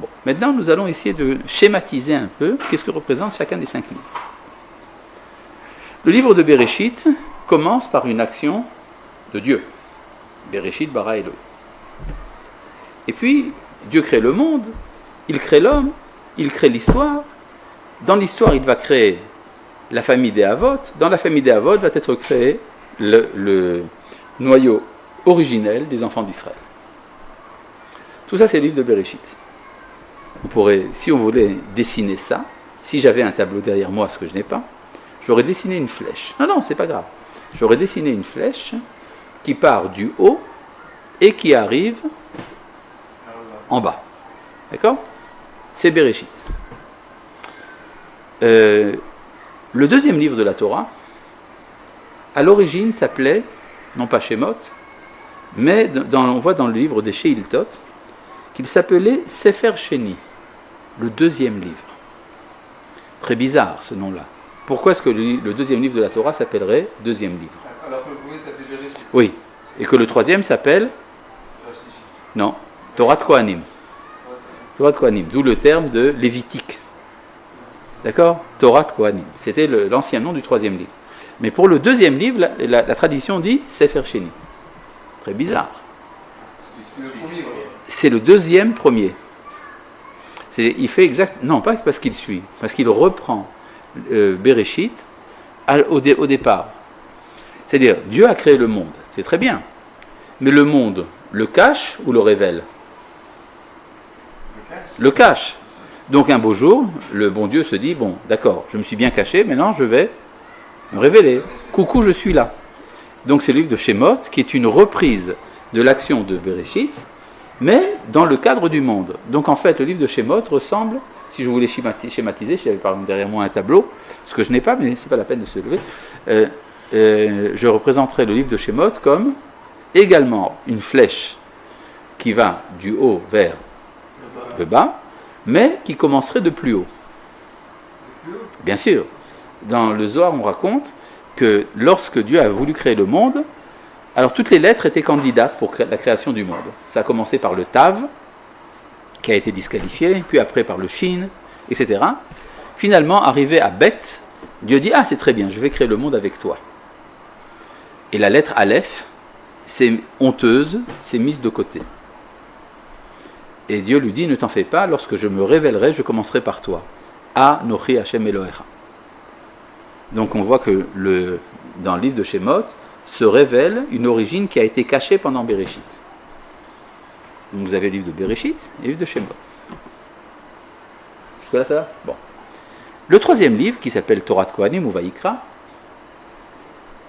Bon, maintenant, nous allons essayer de schématiser un peu qu'est-ce que représente chacun des 5 livres. Le livre de Bereshit commence par une action de Dieu. Bereshit bara Elohim. Et puis, Dieu crée le monde, il crée l'homme, il crée l'histoire. Dans l'histoire, il va créer la famille des Havot. Dans la famille des Havot va être créé le noyau originel des enfants d'Israël. Tout ça, c'est le livre de Bereshit. On pourrait, si on voulait dessiner ça, si j'avais un tableau derrière moi, ce que je n'ai pas, j'aurais dessiné une flèche. Non, c'est pas grave. J'aurais dessiné une flèche qui part du haut et qui arrive en bas. D'accord ? C'est Bereshit. Le deuxième livre de la Torah, à l'origine, s'appelait, non pas Shemot, mais on voit dans le livre des Sheiltot, qu'il s'appelait Sefer Sheni, le deuxième livre. Très bizarre ce nom-là. Pourquoi est-ce que le deuxième livre de la Torah s'appellerait deuxième livre ? Alors que le premier s'appelle Bereshit. Oui, et que le troisième s'appelle ? Non, Torah Kohanim. Torah Kohanim, d'où le terme de Lévitique. D'accord ? Torah Kohanim. C'était l'ancien nom du troisième livre. Mais pour le deuxième livre, la tradition dit Sefer Sheni. Très bizarre. C'est le deuxième premier. Il fait exact. Non, pas parce qu'il suit, parce qu'il reprend Bereshit au départ. C'est-à-dire, Dieu a créé le monde, c'est très bien. Mais le monde le cache ou le révèle ? Le cache. Donc un beau jour, le bon Dieu se dit, bon, d'accord, je me suis bien caché, maintenant je vais me révéler. Coucou, je suis là. Donc c'est le livre de Shemot, qui est une reprise de l'action de Bereshit, mais dans le cadre du monde. Donc en fait, le livre de Shemot ressemble, si je voulais schématiser, si j'avais par exemple derrière moi un tableau, ce que je n'ai pas, mais ce n'est pas la peine de se lever, je représenterai le livre de Shemot comme également une flèche qui va du haut vers le bas, mais qui commencerait de plus haut. Bien sûr, dans le Zohar, on raconte que lorsque Dieu a voulu créer le monde, alors toutes les lettres étaient candidates pour la création du monde. Ça a commencé par le Tav, qui a été disqualifié, puis après par le Shin, etc. Finalement, arrivé à Bet, Dieu dit « Ah, c'est très bien, je vais créer le monde avec toi. » Et la lettre Aleph, c'est honteuse, c'est mise de côté. Et Dieu lui dit « Ne t'en fais pas, lorsque je me révélerai, je commencerai par toi. Anochi Hashem Elohecha. » Donc on voit que dans le livre de Shemot se révèle une origine qui a été cachée pendant Bereshit. Donc vous avez le livre de Bereshit et le livre de Shemot. Jusque-là, ça va ? Bon. Le troisième livre, qui s'appelle Torah Kohanim ou Vayikra,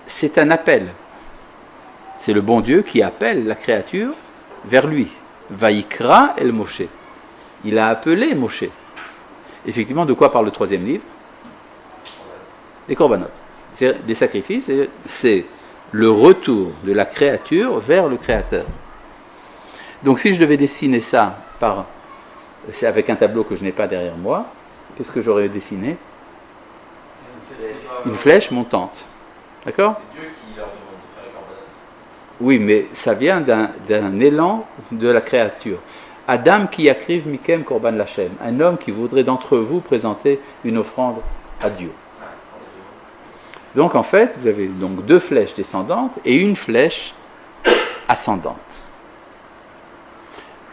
c'est un appel. C'est le bon Dieu qui appelle la créature vers lui. Vayikra el Moshe. Il a appelé Moshe. Effectivement, de quoi parle le troisième livre ? Des korbanot. C'est des sacrifices, c'est le retour de la créature vers le créateur. Donc si je devais dessiner ça c'est avec un tableau que je n'ai pas derrière moi, qu'est-ce que j'aurais dessiné ? Une flèche montante. D'accord ? C'est Dieu qui leur demande de faire les korbanot. Oui, mais ça vient d'un élan de la créature. Adam qui yakriv mikem korban lachem, un homme qui voudrait d'entre vous présenter une offrande à Dieu. Donc en fait, vous avez donc 2 flèches descendantes et une flèche ascendante.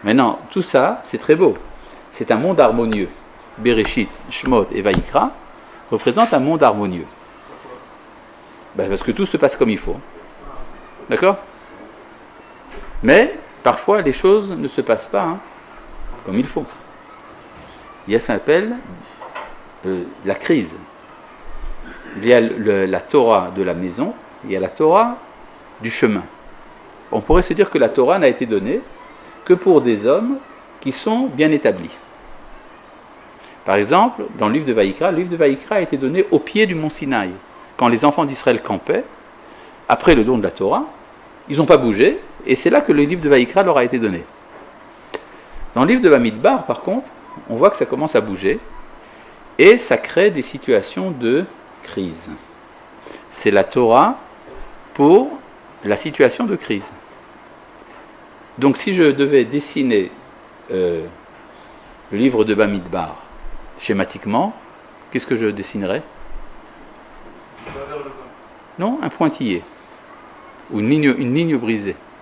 Maintenant, tout ça, c'est très beau. C'est un monde harmonieux. Bereshit, Shemot et Vayikra représentent un monde harmonieux. Parce que tout se passe comme il faut. D'accord ? Mais, parfois, les choses ne se passent pas comme il faut. Il y a ce qu'on appelle la crise. Il y a la Torah de la maison, il y a la Torah du chemin. On pourrait se dire que la Torah n'a été donnée que pour des hommes qui sont bien établis. Par exemple, dans le livre de Vayikra a été donné au pied du mont Sinaï. Quand les enfants d'Israël campaient, après le don de la Torah, ils n'ont pas bougé, et c'est là que le livre de Vayikra leur a été donné. Dans le livre de Bamidbar, par contre, on voit que ça commence à bouger, et ça crée des situations de crise. C'est la Torah pour la situation de crise. Donc si je devais dessiner le livre de Bamidbar. Schématiquement, qu'est-ce que je dessinerais? Tu vas vers le bas. Non, un pointillé, ou une ligne brisée.